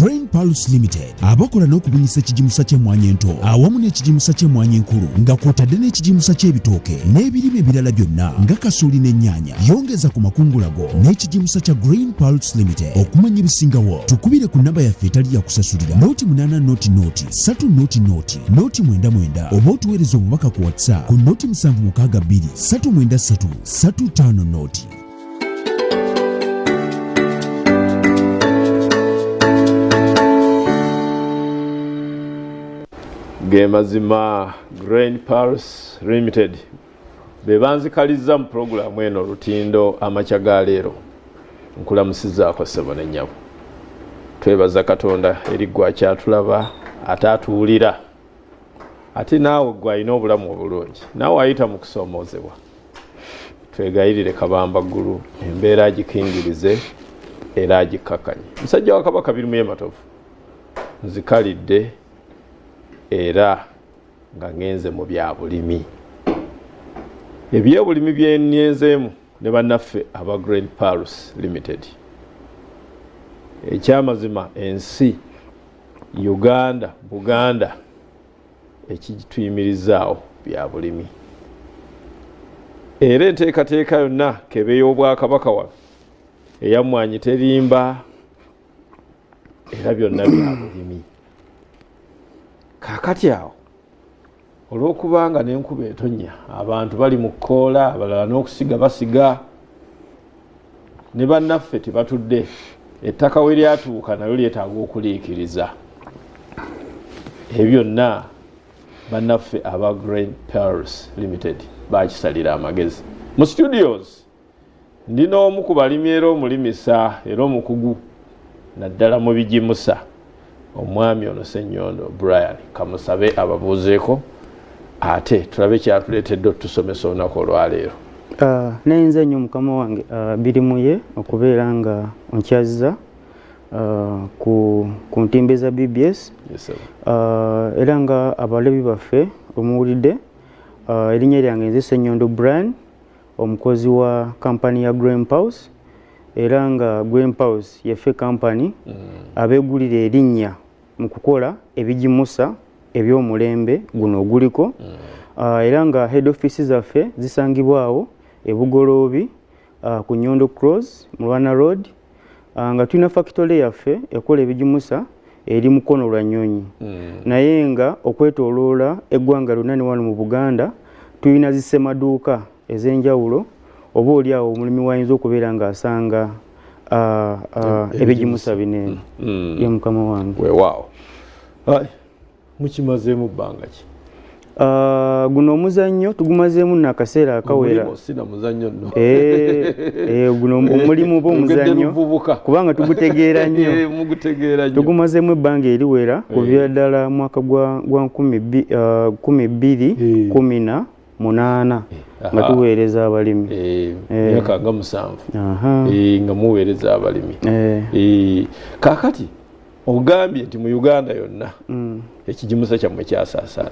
Grain Pulse Limited abakola n'okubunyisa ekijimusa ky'emmwanyi ento awamu n'ekijimusa ky'emmwanyi enkulu nga kw'otadde n'ekijimusa ky'ebitooke n'ebirime ebirala byonna nga kasooli n'ennyaanya. Yongeza ku makungulago n'ekijimusa kya Grain Pulse Limited. Okumanya ebisingawo tukubire ku nnamba yaffe etali ya kusasulira noti 8 noti 3 noti 99 oba otuweereza obubaka ku WhatsApp ku noti 762 393 35 noti. Gemazima Grain Pulse Limited bebanzikaliza mu programu eno lutindo amachaga leero nkulamusizaako ssebo ne nnyabo. Twebaza Katonda eri gwa kyatulaba atatuulira ate naawe gwalina obulamu obulungi naawe ayita mu kusomoozebwa. Twegayirire Kabamba ggulu embeera agikingirize era agikkakkanye. Musajja wa Kabaka Birumye Matovu nzikalidde era nga ngenze mu bya bulimi. Ebyobulimi byenyezeemu ne bannaffe aba Grain Pulse Limited. Ekyamazima ensi Uganda, Buganda ekituyimirizaawo bya bulimi. Era enteekateeka yonna kebe y'Obwakabaka waffe eyammwanyi terimba era byonna bya bulimi. Kakati awo olw'okubanga n'enkuba etonnya abantu bali mu kkoola abalala n'okusiga basiga ne bannaffe tebatudde ettaka we lyatuuka nalyo lyetaaga okuliikiriza. Ebyo byonna bannaffe aba Grain Pulse Limited bakisalira amagezi. Mu studios ndina omu ku balimi era omulimisa era omukugu naddala mu bijimusa omwami ono Ssenyondo Brian kamusabe ababuuzeeko ate tulabe kyatuleetedde otusomesa olunaku olwaleero. Nayinza nnyo mukama wange birimuye okubeera nga onkyazza ku ntimbe za BBS. Yes, sir. Era nga abalabi baffe omuwulidde erinnya lyange nze Ssenyondo Brian omukozi wa kampani ya Grain Pulse era nga Grain Pulse yaffe kampani abeegulira erinnya mu kukola ebijimusa eby'omulembe guno oguliko. Era nga head office zaffe zisangibwawo Ebugoloobi ku Nyondo Cross mu Rwana Road nga tulina factory yaffe ekola ebijimusa eri Mukono lwa Nnyonyi. Naye nga okwetooloola eggwanga lyonna ne wano mu Buganda tulina zissemaduuka ez'enjawulo oba oliawo omulimi wayinza okubeera ng'asanga ebijimusa binene. Ye mukama wange. Weewaawo. Mukimazeemu bbanga ki? Guno omuzannyo tugumazeemu n'akaseera akawera. Sina muzannyo nno. Guno omulimu oba omuzannyo kubanga tugutegeera nnyo. Mugutegeera nnyo. Tugumazeemu ebbanga eriwera kuva ddala mwaka gwa 2018 nga tuweereza abalimi. Myaka nga 7 nga muweereza abalimi. Kaakati ogambye nti mu Uganda yonna ekijimusa kyammwe kyasaasaana.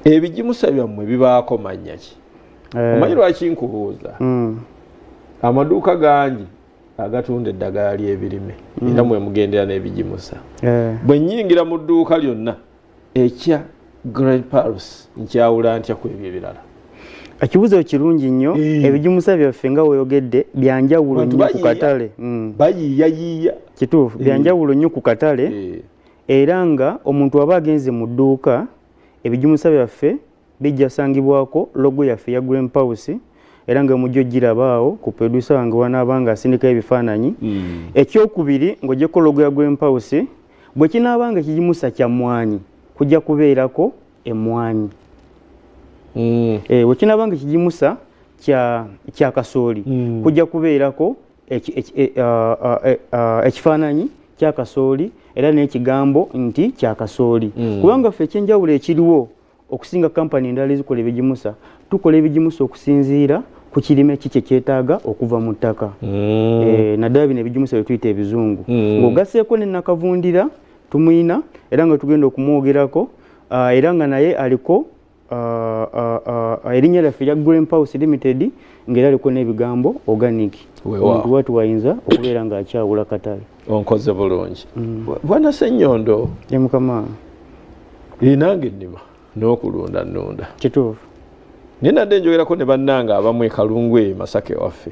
Ebijimusa byammwe bibaako mannya ki? Omanyi lwaki nkubuuza? Amaduuka gangi agatunda eddagala ly'ebirime era mwe mugendera n'ebijimusa. Bwe nnyingira mu dduuka lyonna ekya Grain Pulse nkyawula ntya ku ebyo ebirala? Ekibuuzo kirungi nnyo. Ebijimusa byaffe nga weeyogedde byanjawulo nnyo ku katale. Bayiiyayiiya. Kituufu, byanjawulo nnyo ku katale. Era nga omuntu aba agenze mu dduuka ebijimusa byaffe bijja sangibwako logo yaffe ya Grain Pulse era nga mujjo girabaawo ku producer wange wanaabanga asindika ebifaananyi. Ekyokubiri ng'ogyeko logo ya Grain Pulse bwe kinaabanga ekijimusa kya mmwanyi kujja kubeerako emmwanyi. Bwe kinaabanga ekijimusa kya kasooli kujja kubeerako ekifaananyi kya kasooli era n'ekigambo nti kya kasooli. Kubanga ffe ekyenjawulo ekiriwo okusinga kampani endala ezikola ebijimusa tukola ebijimusa okusinziira ku kirime ki kyetaaga okuva mu ttaka. Naddala bino ebijimusa bye tuyita ebizungu. Ng'ogasseeko ne Nakavundira tumuyina era nga tugenda okumwogerako era nga naye aliko erinnya lyaffe lya Greenhouse Limited ng'era liko n'ebigambo organic. Omuntu watu wayinza okubeera ng'akyawula katale. Onkoze bulungi. Bwana Ssenyondo. Ye Mukama. Nange nnima n'okulunda nnunda. Kituufu. Ninadde njogerako ne bannange abamu e Kalungu Masaka waffe.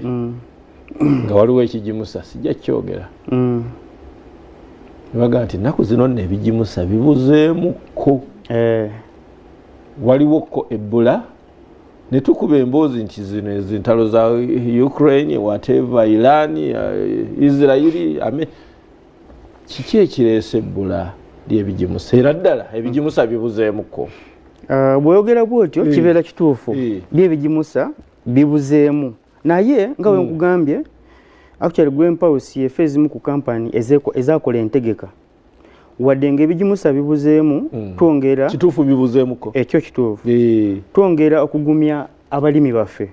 Nga waliwo ekigimusa sijja kyogera. Baga nti nnaku zino nno ebigimusa bibuzeemukko. Waliwoko Ebola ne tukuba emboozi nti zino ezintalo za Ukraine, whatever, Iran, Israeli, kiki ekireese Ebola ly'ebigimusa? Era ddala ebigimusa bibuzeemukko. Bw'oyogera bw'otyo kibeera kituufu. By'ebigimusa bibuzeemu. Naye nga bwe nkugambye, actually Greenhouse yefe ezimu ku kampani ezakola entegeka. Wadde ng'ebigimusa bibuzeemu, twongera kituufu bibuzeemuko. Ekyo kituufu. Twongera okugumya abalimi baffe.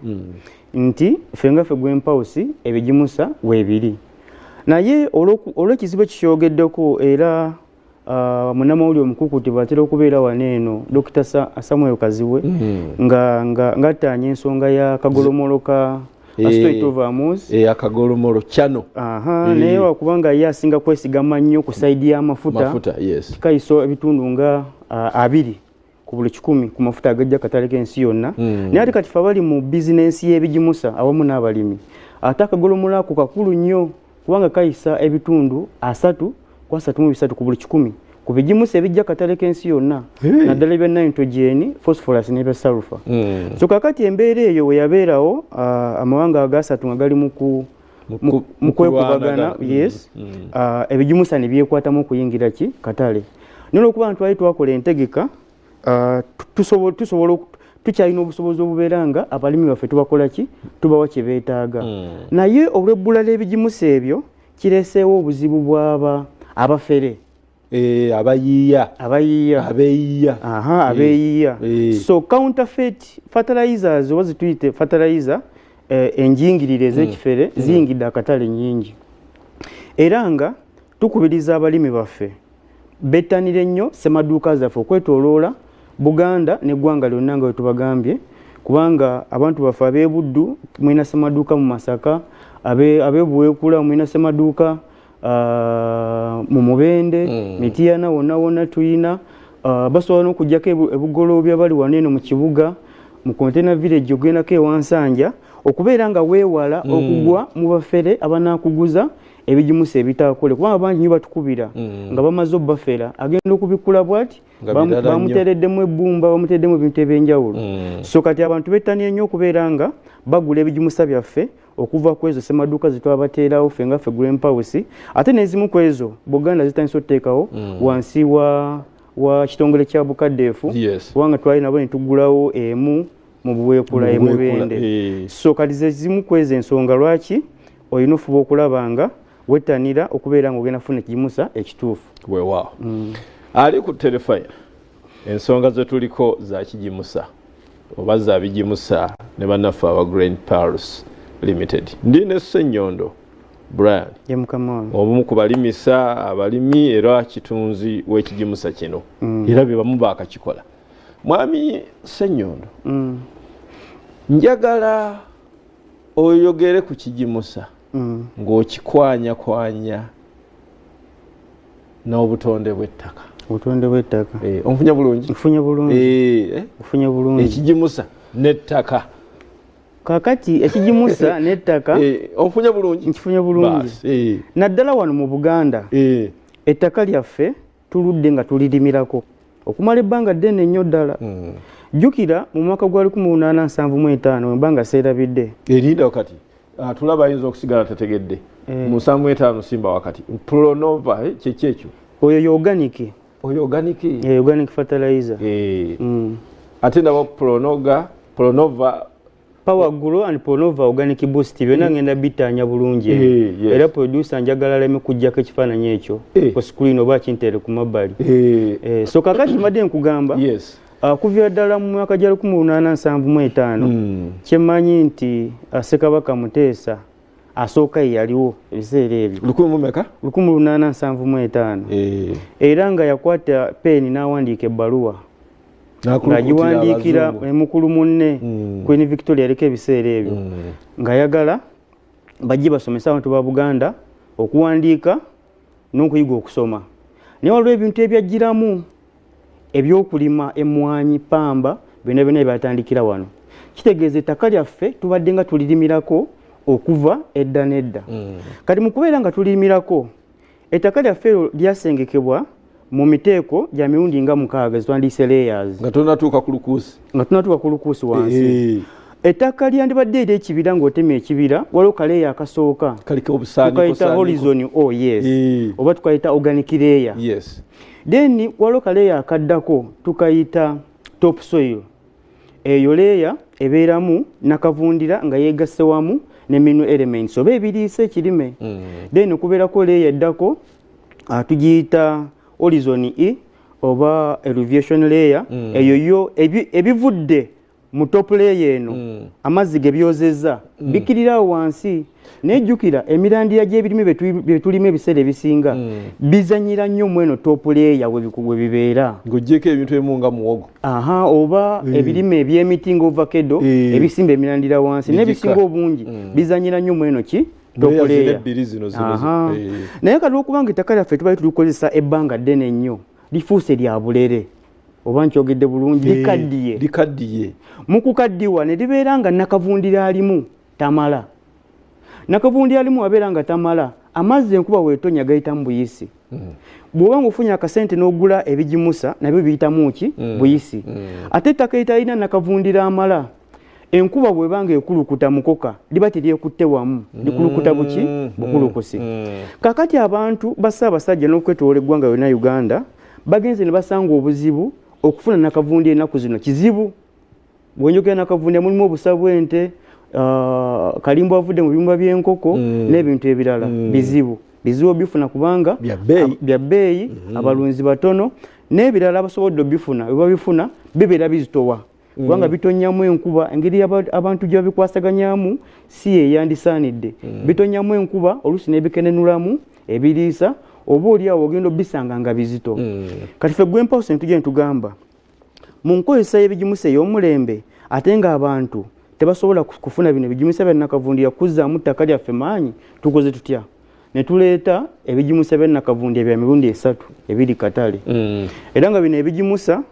Nti ffe nga ffe Greenhouse ebigimusa weebiri. Naye olw'ekizibu ekikyogeddeko era munnamawulire omukukuti batera okubeera wano eno Dr. Samuel Kaziwe ng'attaanya ensonga ya kagolomolo ka Strait of Hormuz. Akagolomolo kyano. Naye wakubanga ye asinga kwesigamma nnyo ku sayidi y'amafuta. Kikayiso ebitundu nga 2 ku buli 100 ku mafuta agajja katale k'ensi yonna. Naye ate kati fe bali mu bizinensi y'ebigimusa awamu n'abalimi. Ate akagolomolo ako kakulu nnyo kubanga kayisa ebitundu 3.3 ku buli 100 ku bigimusa ebijja katale k'ensi yonna. Naddala ebya nitrogen, phosphorus n'ebya sulfur. So kakati embeera eyo we yabeerawo amawanga agasatu nga gali mu kwekubagana. Ebigimusa ne byekwatamu okuyingira ki katale. Naye olw'okuba twali twakola entegeka tukyalina obusobozi obubeera nga abalimi baffe tubakola ki? Tubawa kye beetaaga. Naye olw'ebbula ly'ebigimusa ebyo kireeseewo obuzibu bw'aba abafere. Abayiiya. Abeeyiiya. So counterfeit fertilizers oba zituyite fertilizer enjingirire ez'ekifere ziyingidde akatale nnyingi. Era nga tukubiriza abalimi baffe bettanire nnyo ssemaduuka zaffe okwetooloola Buganda n'eggwanga lyonna nga bwe tubagambye, kubanga abantu baffe ab'e Buddu mulina ssemaduuka mu Masaka, ab'e Buweekula mulina ssemaduuka mu Mubende, Mityana wonna tuyina. Basobola n'okuggyako ebugolobya bali wano eno mu kibuga mu Container Village ogendako ewansanja okubeera nga weewala okugwa mu bafere abanaakuguza ebigimusa ebitaakole, kubanga bangi nnyo batukubira nga bamaze obbafera agenda okubikula bw'ati bamuteereddemu ebbumba, bamuteereddemu ebintu ebyenjawulo. So kati abantu bettaniye nnyo okubeera nga bagula ebigimusa byaffe okuva ku ezo ssemaduuka zetwabateerawo ffe nga ffe Greenhouse. Ate n'ezimu ku ezo Buganda zitandise okuteekawo wansi wa kitongole kya Bukaddeefu, kubanga twali nabo ne tuggulawo emu mu Buweekula e Mubende. So kati ze zimu ku ezo ensonga lwaki olina ofuba okulaba nga wettanira okubeera ng'ogenda kufuna ekigimusa ekituufu. Weewaawo. Ali ku telefone ensonga ze tuliko za kigimusa oba za bigimusa ne bannaffe aba Greenhouse Limited. Ndine Ssenyondo Brian. Ye Mukama. Obumu ku balimisa abalimi era kitunzi w'ekigimusa kino. Era bye bamu baakakikola. Mwami Ssenyondo. Njagala oyogere ku kigimusa ng'okikwanya n'obutonde bw'ettaka. Obutonde bw'ettaka. Onfunya bulungi? Nfunya bulungi. Nfunya bulungi. Ekigimusa n'ettaka. Kakati ekigimusa n'ettaka onfunya bulungi? Nkifunya bulungi. Naddala wano mu Buganda ettaka lyaffe tuludde nga tulirimirako okumala ebbanga ddene nnyo ddala. Jjukira mu mwaka gwa 1875 ebbanga seerabidde. Erinda wakati tulaba ayinza okusigala tategedde. Mu 75 simba wakati. Pronova kyekyo. Oyo organic. Organic fertilizer. Ate nabo Pronova Power Grow and Pronova Organic Boost byonna ngenda bittaanya bulungi. Era producer njagala leme kujjako ekifaananyi ekyo ku screen oba kintere ku mabbali. So kakati mbadde nkugamba kuva ddala mu mwaka gya 1875 kyemmanyi nti Ssekabaka Muteesa asooka yaliwo ebiseera ebyo 1875 era nga yakwata peeni n'awandiika ebbaluwa ng'agiwandiikira mukulu munne Queen Victoria aliko ebiseera ebyo ng'ayagala bajje basomesa abantu ba Buganda okuwandiika n'okuyiga okusoma. Naye waliwo ebintu ebyajjiramu ebyokulima emmwanyi, pamba, byonna byonna byatandikira wano. Kitegeeza ettaka lyaffe tubadde nga tulirimirako okuva edda n'edda. Kati mu kubeera nga tulirimirako ettaka lyaffe lyasengekebwa mu miteeko gya mirundi nga 6 twandiyise layers. Nga tonatuuka ku lukuusi wansi. Ettaka lyandibadde ery'ekibira ng'otema ekibira waliwo kaleeya akasooka tukayita horizon oba tukayita organic layer. Then waliwo kaleeya akaddako tukayita top soil. Eyo leeya ebeeramu nakavundira nga yeegasse wamu ne mineral elements oba ebiriisa ekirime. Then okubeerako leeya eddako tugiyita horizon E oba elevation layer. Eyo yo ebivudde mu top layer eno amazzi ge byozezza bikirirawo wansi. Nejjukira emirandira gy'ebirime bye tulima ebiseera ebisinga bizanyira nnyo mu eno top layer we bibeera. Ng'oggyeko ebintu ebimu nga muwogo. Oba ebirime eby'emiti ng'ovakado ebisimba emirandira wansi n'ebisinga obungi bizanyira nnyo mu eno ki top layer. Naye kati okubanga ettaka lyaffe tubali tulikozesa ebbanga ddene nnyo lifuuse lya bulere oba nkyogedde bulungi likaddiye. Mu kukaddiwa ne libeera nga nakavundira alimu tamala. Nakavundira alimu abeera nga tamala amazzi enkuba weetonya gayitamu buyisi. Bw'oba ng'ofunye akasente n'ogula ebigimusa nabyo biyitamu ki buyisi. Ate ettaka eritalina nakavundira amala enkuba bw'ebanga ekulukuta mukoka liba teryekutte wamu likulukuta buki bukulukusi. Kakati abantu Bassaabasajja n'okwetoola eggwanga yonna Uganda bagenze ne basanga obuzibu okufuna nakavundira ennaku zino kizibu. Bwenjogera nakavundira mulimu obusa bw'ente, kalimbo avudde mu biyumba by'enkoko n'ebintu ebirala bizibu bifuna kubanga bya bbeeyi abalunzi batono n'ebirala abasobodde bifuna bwe babifuna bibeera bizitowa kubanga bitonyamu enkuba. Engeri abantu gye babikwasaganyamu si yeyandisaanidde. Bitonyamu enkuba oluusi n'ebikenenulamu ebiriisa oba oliawo ogenda obisanga nga bizito. Kati ffe Gwempawusi tujja ne tugamba mu nkozesa y'ebigimusa ey'omulembe ate ng'abantu tebasobola kufuna bino ebigimusa bya nakavundira kuzzaamu ttaka lyaffe maanyi, tukoze tutya? Ne tuleeta ebigimusa bya nakavundira bya mirundi 3 ebiri katale. Era nga bino ebigimusa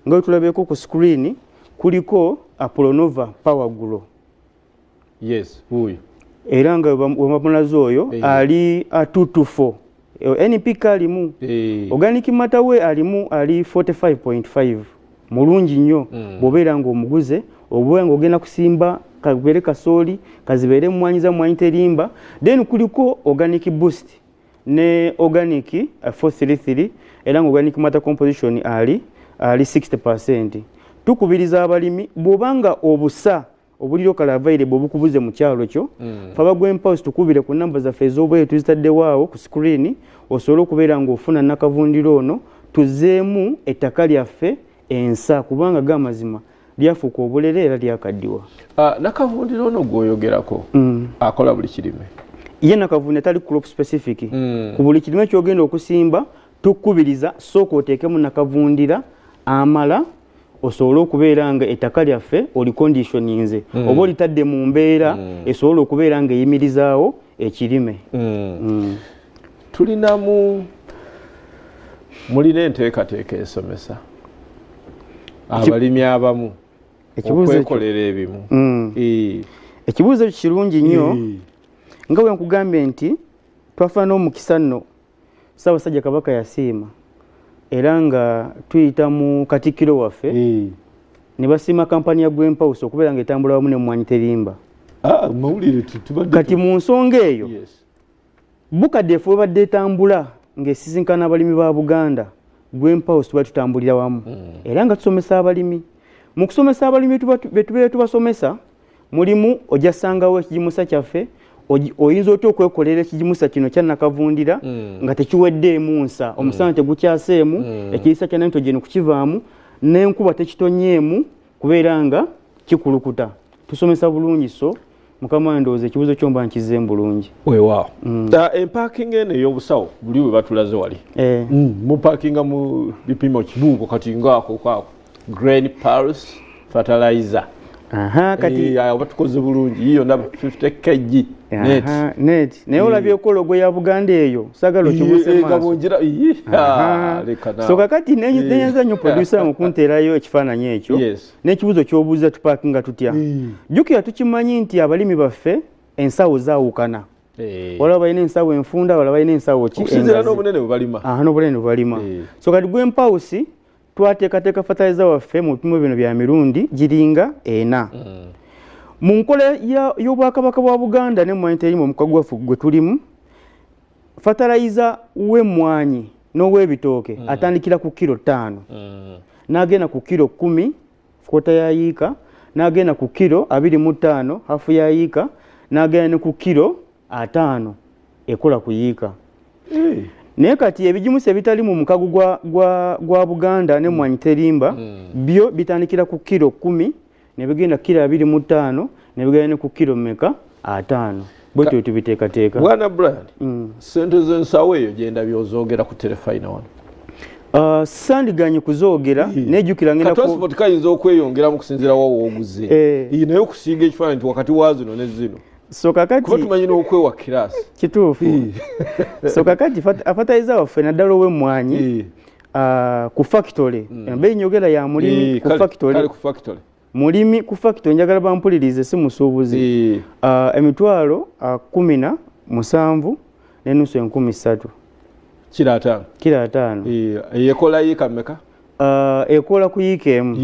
nga tulabeeko ku screen kuliko Apolonova Power Grow. Era nga wemamunazo oyo ali 224. NPK alimu. Organic matter we alimu ali 45.5. Mulungi nnyo bw'obeera ng'omuguze oba ng'ogenda kusimba kabeere kasooli kazibeere mwanyi terimba. Then kuliko organic boost ne organic 433 era nga organic matter composition ali 60%. Tukubiriza abalimi bw'obanga obusa obuliro kala available obukubuze mu kyalo kyo faba Gwempawusi tukubire ku namba zaffe ez'obweyo tuzitaddewo ku screen osobola okubeera ng'ofuna nakavundiro ono tuzeemu ettaka lyaffe ensa kubanga gamazima lyafuuka obulere era lyakaddiwa. Nakavundiro ono gwoyogerako akola buli kirime. Ye nakavundiro tali crop specific. Ku buli kirime kyogenda okusimba tukubiriza sooka oteekemu nakavundira amala osobola okubeera nga ettaka lyaffe oliconditioninze oba olitadde mu mbeera esobola okubeera nga eyimirizaawo ekirime. Mulina enteekateeka esomesa abalimi abamu okwekolera ebimu. Ekibuuzo kirungi nnyo nga bwe nkugambye nti twafuna n'omukisa nno Ssaabasajja Kabaka yasiima era nga tuyita mu Katikkiro waffe ne basiima kampani ya Gwempawusi okubeera nga etambula wamu ne Mwanyi Terimba. Kati mu nsonga eyo bukadde efe webadde etambula ng'esisinkana abalimi ba Buganda Gwempawusi tuba tutambulira wamu era nga tusomesa abalimi. Mu kusomesa abalimi be tubeera tubasomesa mulimu ojasangawo ekigimusa kyaffe oyinza otya okwekolera ekigimusa kino kya nakavundira nga tekiweddeemu nsa omusana tegukyaseemu ekiyisa kya nitrogen kukivaamu n'enkuba tekitonyeemu kubeera nga kikulukuta. Tusomesa bulungi so mukama ndowooza ekibuuzo kyomba nkizzeemu bulungi. Weewaawo. Empaakinga eno ey'obusawo buli we batulaze wali mupaakinga mu bipimo kibuuko kati ngaako kaako. Grain Pulse fertilizer. Kati abatukoze bulungi yiyo na 50 kg net. Naye olabyeko logo ya Buganda eyo sagala okibuse maaso. So kakati nenyenza nnyo producer mukunterayo ekifaananyi ekyo. N'ekibuzo ky'obuuza tupakinga tutya. Jjukira tukimanyi nti abalimi baffe ensawo zaawukana. Wala balina ensawo enfunda, wala balina ensawo ki. Okusinziira n'obunene bwe balima. N'obunene bwe balima. So kati Greenhouse twateekateeka fertilizer waffe mu bipimo bino bya mirundi giringa 4. Mu nkola y'Obwakabaka bwa Buganda n'emmwanyi terimu omukago gwaffe gwe tulimu, fertilizer w'emmwanyi n'ow'ebitooke atandikira ku kilo 5, n'agenda ku kilo 10 kwota ya yiika, n'agenda ku kilo 25 hafu ya yiika, n'agenda ne ku kilo 5 ekola ku yiika. Naye kati ebijimusa ebitali mu mukago gwa Buganda n'emmwanyi terimba byo bitandikira ku kilo 10 ne bigenda kilo 25 ne bigenda ne ku kilo 5. Bwetyo tubiteekateeka. Bwana Brian, sente z'ensawo eyo genda byozogera ku telefayina wano. Sandiganye kuzoogera nejjukira ngenda transport kayinza okweyongera mu kusinziira wawo oguze. Iyi nayo kusinga ekifaananyi nti wakati wa zino ne zino. So kakati kuba tumanyi n'okwewa kirasi. Kituufu. So kakati fertilizer waffe naddala ow'emmwanyi ku factory. Embeeyi nyogera ya mulimi ku factory. Kale ku factory. Mulimi ku factory njagala bampulirize si musuubuzi. Emitwalo 17 n'ennusu 13. Kira 5. Ekola yiika mmeka? Ekola ku yiika emu.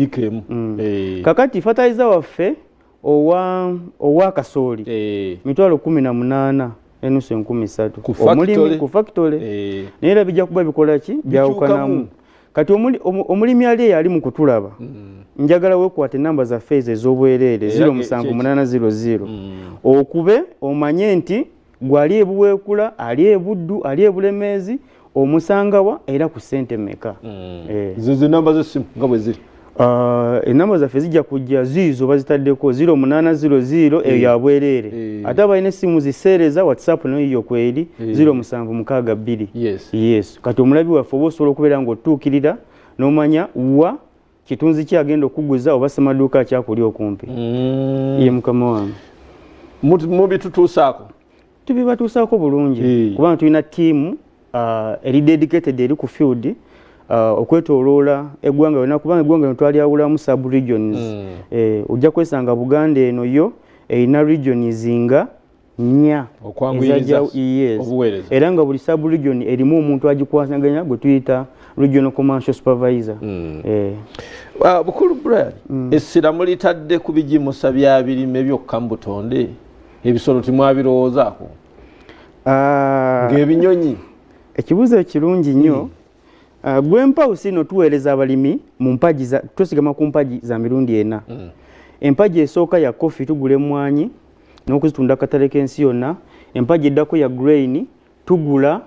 Kakati fertilizer waffe owa kasooli mitwalo 18 n'ennusu 13 omulimi ku factory. Naye era bijja kuba bikola ki byawukanamu. Kati omulimi ali mu kutulaba njagala weekwate ennamba zaffe ezo ez'obwereere 07800 okube omanye nti gwali ebuweekula, ali ebuddu, ali ebulemeezi, omusangawa era ku ssente mmeka. Zo nnamba z'essimu nga bwe ziri. Enamba zaffe zijja kujja ziizo bazitaddeko 0800 eyo ya bwereere. Ate abalina essimu ziseereza WhatsApp nayo kweri 0762. Yes. Kati omulabi waffe oba osobola okubeera ng'otuukirira n'omanya wa kitunzi ki agenda okuguza oba ssemaduuka akyakuli okumpi. Ye mukama wange. Mubitutuusaako? Tubibatuusaako bulungi kubanga tulina ttiimu eri dedicated eri ku field okwetoloola eggwanga yonna kubanga eggwanga lino twalyawulamu sub regions. Ojja kwesanga Buganda eno yo erina regions nga 4 okwanguyiriza obuweereza, era nga buli sub region erimu omuntu agikwasaganya gwe tuyita regional commercial supervisor. Bukulu Brian, essira mulitadde ku bijimusa bya birime byokka mu butonde, ebisolo timwabirowoozaako ng'ebinyonyi? Ekibuuzo ekirungi nnyo. Greenhouse ino tuweereza abalimi mu mpagi twesigama ku mpagi za mirundi 4. Empagi esooka ya coffee tugula emmwanyi n'okuzitunda akatale k'ensi yonna. Empagi eddako ya grain tugula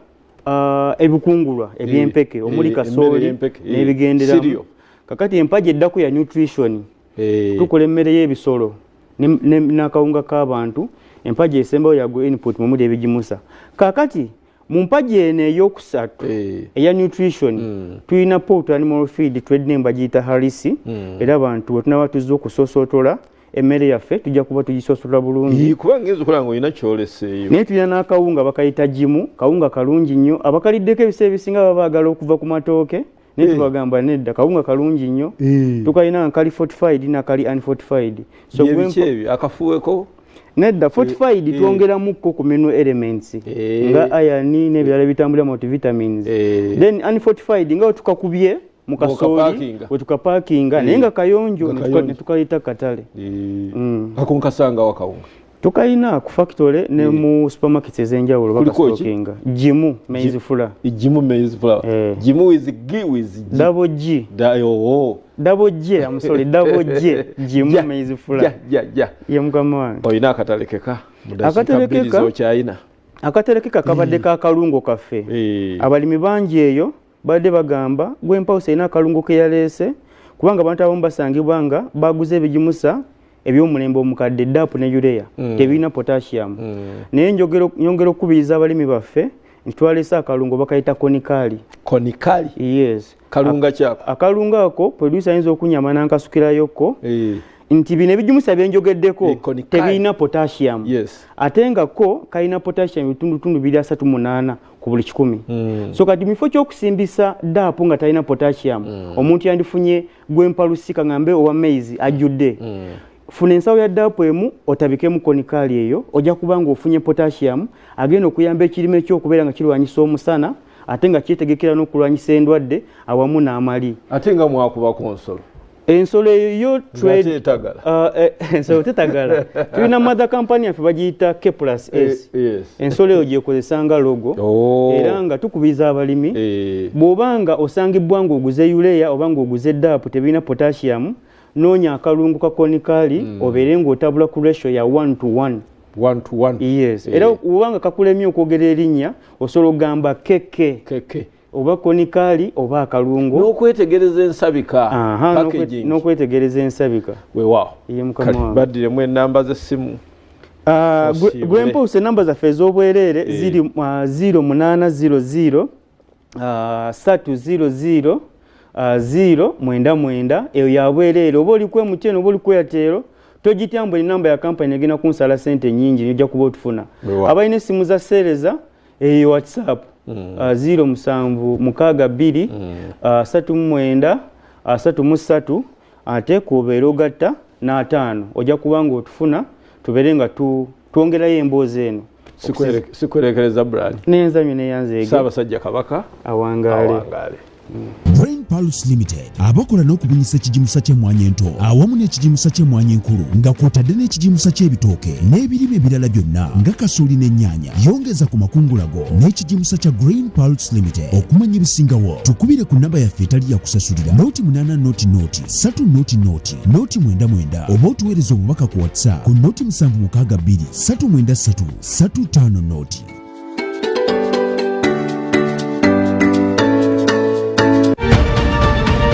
ebikungulwa eby'empeke omuli kasooli n'ebigenderamu. Kakati empagi eddako ya nutrition tukola emmere y'ebisolo n'akawunga k'abantu. Empagi esembayo ya input mumuli ebijimusa. Kakati mu mpagi eno ey'okusatu eya nutrition tulina pot animal feed trading bagiyita Harisi. Era abantu wetunaba tuzza okusosootola emmere yaffe tujja kuba tugisosootola bulungi kuba ngezi okola ng'olina kyoleseeyo. Naye tulina n'akawunga bakayita jimu, kawunga kalungi nnyo. Abakaliddeko ebiseera ebisinga baba baagala okuva ku matooke naye tubagamba nedda, kawunga kalungi nnyo. Tukalina nkali fortified n'akali unfortified. So ebyo akafuweko nedda fortified twongeramukko ku mineral elements nga iron n'ebirala bitambulira multivitamins. Then unfortified nga tukakubye mu kasooli wetukapakinga naye nga kayonjo ne tukayita katale. Ako nkasanga wakawunga tukalina ku factory ne mu supermarkets ez'enjawulo bakastokinga. Jimu maize flour. Jimu maize flour. Jimu is double G. Double J, I'm sorry, double J. Jimu maize flour. Ye mukama wange. Oyina akatalekeka. Akatalekeka kabadde ka kalungo kaffe. Abalimi bangi eyo badde bagamba Greenhouse erina akalungo ke yaleese kubanga abantu abamu basangibwa nga baguze ebijimusa eby'omulembe omukadde DAP ne urea tebirina potassium. Naye nyongera okukubiriza abalimi baffe ntwalesa akalungo bakayita konikali. Konikali? Yes. Kalunga kyako? Akalunga ako producer ayinza okunyama nankasukirayoko. Nti bino ebijimusa byenjogeddeko tebirina potassium. Yes. Ate nga ko kalina potassium bitundutundu 238 ku buli 100. So kati mifo ky'okusimbisa daapu nga talina potassium omuntu yandifunye gwempalusika ngambe owa maize ajjudde. Funa ensawo ya daapu emu otabikemu konikali eyo ojja kuba nga ofunye potassium agenda okuyamba ekirime ky'okubeera nga kirwanyisa omusana ate nga kyetegekera n'okulwanyisa endwadde awamu n'amali. Ate nga mwakuba ku nsolo? Ensolo eyo trade ensolo tetagala. Tulina mother company yaffe bagiyita K+S. Yes. Ensolo eyo gyekozesa nga logo. Era nga tukubiriza abalimi bw'obanga osangibwa ng'oguze urea oba ng'oguze DAP tebirina potassium noonya akalungu ka konikali obeere ng'otabula ku ratio ya 1:1. 1:1. Yes. Era obanga kakulemye okwogera erinnya osobola ogamba keke. Oba konikali oba akalungo n'okwetegereza ensabika packaging n'okwetegereza ensabika weewaawo ye mukama baddiremu ennamba z'essimu Greenpost enamba zaffe ez'obwereere ziri 0800 300 099 eyo ya bwereere oba oli kwemuteno oba oli kweyatero togitambula enamba ya kampani egenda kunsala sente nyingi nijja kuba otufuna abalina essimu za seereza eyo WhatsApp 0762 39 33 ate kubeera ogatta n'ataano ojja kuba nga otufuna tubeere nga twongerayo emboozi eno sikwerekereza brand n'enzamyo neyanzeege Ssaabasajja Kabaka awangaale. Brain Pulse Limited abakola n'okubunyisa ekijimusa ky'emmwanyi ento awamu n'ekijimusa ky'emmwanyi enkulu nga kw'otadde n'ekijimusa ky'ebitooke n'ebirime ebirala byonna nga kasooli n'ennyaanya yongeza ku makungulago n'ekijimusa kya Green Pulse Limited. Okumanya ebisingawo tukubire ku nnamba yaffe etali ya kusasulira noti 8 noti 3 oba otuweereza obubaka ku WhatsApp ku noti 762 393 355 noti.